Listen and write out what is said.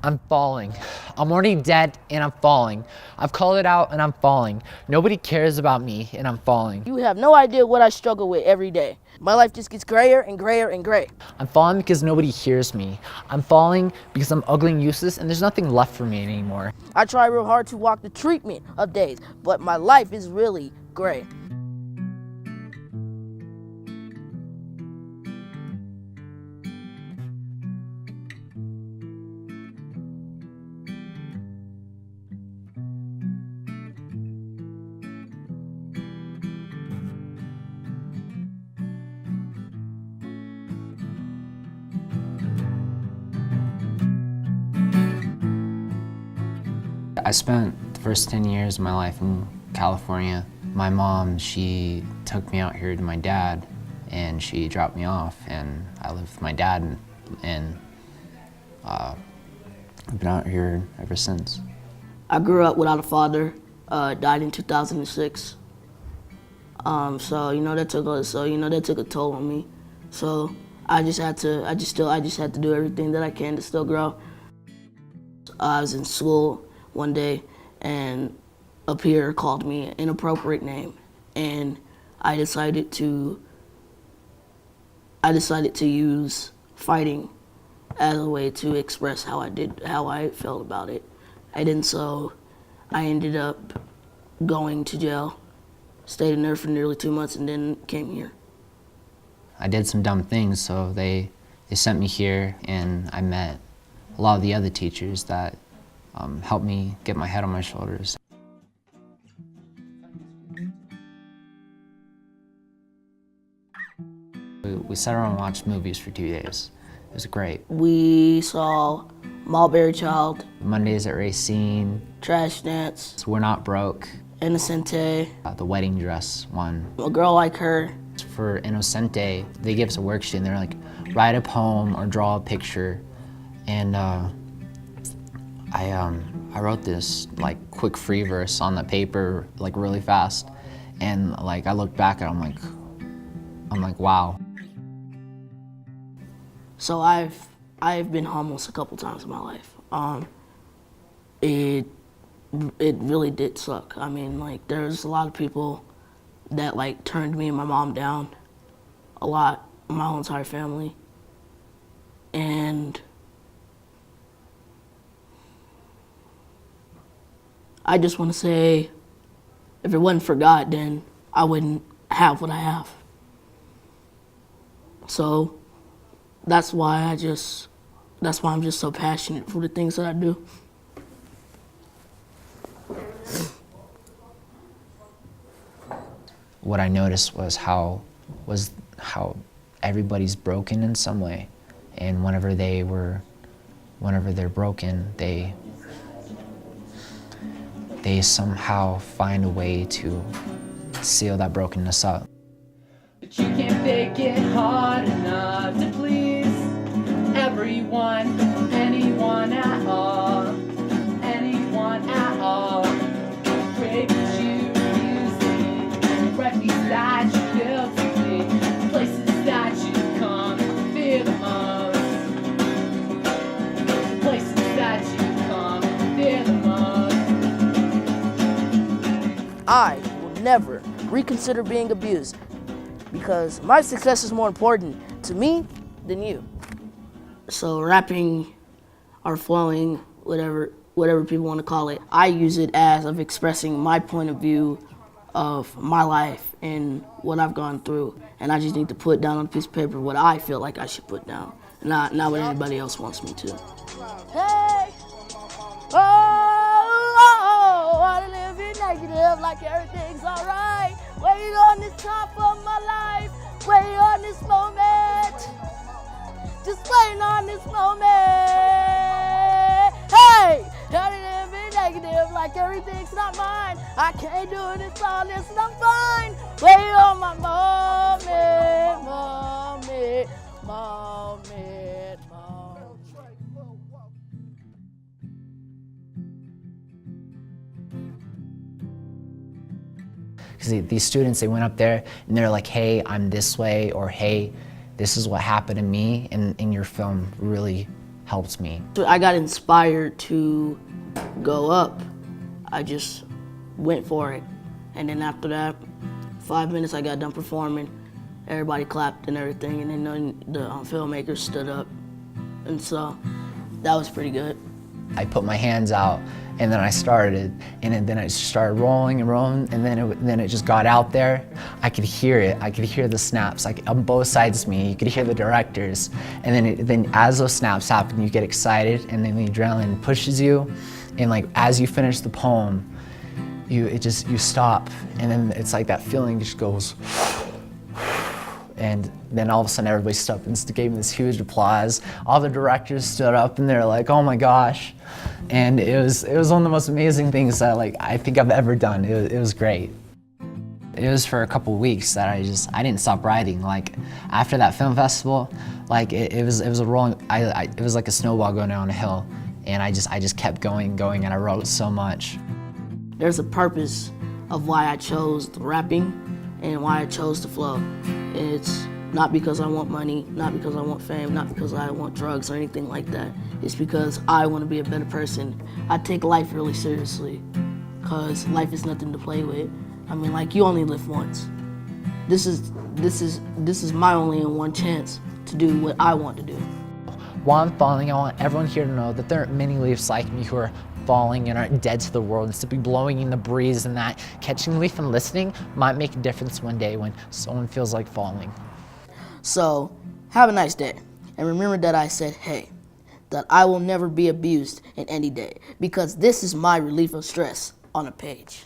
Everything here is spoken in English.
I'm falling. I'm already dead and I'm falling. I've called it out and I'm falling. Nobody cares about me and I'm falling. You have no idea what I struggle with every day. My life just gets grayer and grayer and gray. I'm falling because nobody hears me. I'm falling because I'm ugly and useless and there's nothing left for me anymore. I try real hard to walk the treatment of days, but my life is really gray. I spent the first 10 years of my life in California. My mom, she took me out here to my dad and she dropped me off and I lived with my dad and I've been out here ever since. I grew up without a father, died in 2006. That took a toll on me. So I just had to do everything that I can to still grow. I was in school one day and a peer called me an inappropriate name, and I decided to use fighting as a way to express how I felt about it. So I ended up going to jail, stayed in there for nearly 2 months, and then came here. I did some dumb things, so they sent me here and I met a lot of the other teachers that helped me get my head on my shoulders. We sat around and watched movies for 2 days. It was great. We saw Mulberry Child, Mondays at Racine, Trash Dance, We're Not Broke, Innocente, the wedding dress one. A Girl Like Her. For Innocente, they gave us a worksheet and they're like, write a poem or draw a picture. And I wrote this like quick free verse on the paper like really fast, and like I looked back and I'm like wow. So I've been homeless a couple times in my life. It really did suck. I mean, like there's a lot of people that like turned me and my mom down a lot, my whole entire family, and I just want to say, if it wasn't for God, then I wouldn't have what I have. So that's why I'm just so passionate for the things that I do. What I noticed was how everybody's broken in some way, and whenever they're broken, they somehow find a way to seal that brokenness up. But you can't fake it hard enough to please everyone, anyone at all, anyone at all. Way that you use me, reckless that you feel to me, places that you come and fear the most, places that you come and fear the most. I will never reconsider being abused because my success is more important to me than you. So rapping or flowing, whatever people want to call it, I use it as of expressing my point of view of my life and what I've gone through, and I just need to put down on a piece of paper what I feel like I should put down, not what anybody else wants me to. Hey, I live in negative like everything's alright. Waiting on this top of my life, waiting on this moment, just waiting on this moment. Hey, I live in negative like everything's not mine. I can't do it, it's all this and I'm fine. Waiting on my moment, moment, moment, moment. Because these students, they went up there and they're like, hey, I'm this way, or hey, this is what happened to me, and your film really helped me. So I got inspired to go up. I just went for it. And then after that, 5 minutes I got done performing. Everybody clapped and everything, and then the filmmakers stood up. And so that was pretty good. I put my hands out, and then I started, and then it started rolling and rolling, and then it just got out there. I could hear it. I could hear the snaps on both sides of me. You could hear the directors, and then as those snaps happen, you get excited, and then the adrenaline pushes you, and like as you finish the poem, you stop, and then it's like that feeling just goes. And then all of a sudden everybody stood up and gave me this huge applause. All the directors stood up and they're like, "Oh my gosh." And it was one of the most amazing things that I think I've ever done. It was great. It was for a couple weeks that I didn't stop writing. Like after that film festival, like it was a rolling, it was like a snowball going down a hill. And I just kept going, and I wrote so much. There's a purpose of why I chose the rapping and why I chose the flow. It's not because I want money, not because I want fame, not because I want drugs or anything like that. It's because I want to be a better person. I take life really seriously because life is nothing to play with. I mean, like, you only live once. This is my only and one chance to do what I want to do. While I'm falling, I want everyone here to know that there are many leaves like me who are falling and aren't dead to the world and simply blowing in the breeze, and that catching a leaf and listening might make a difference one day when someone feels like falling. So, have a nice day. And remember that I said, hey, that I will never be abused in any day, because this is my relief of stress on a page.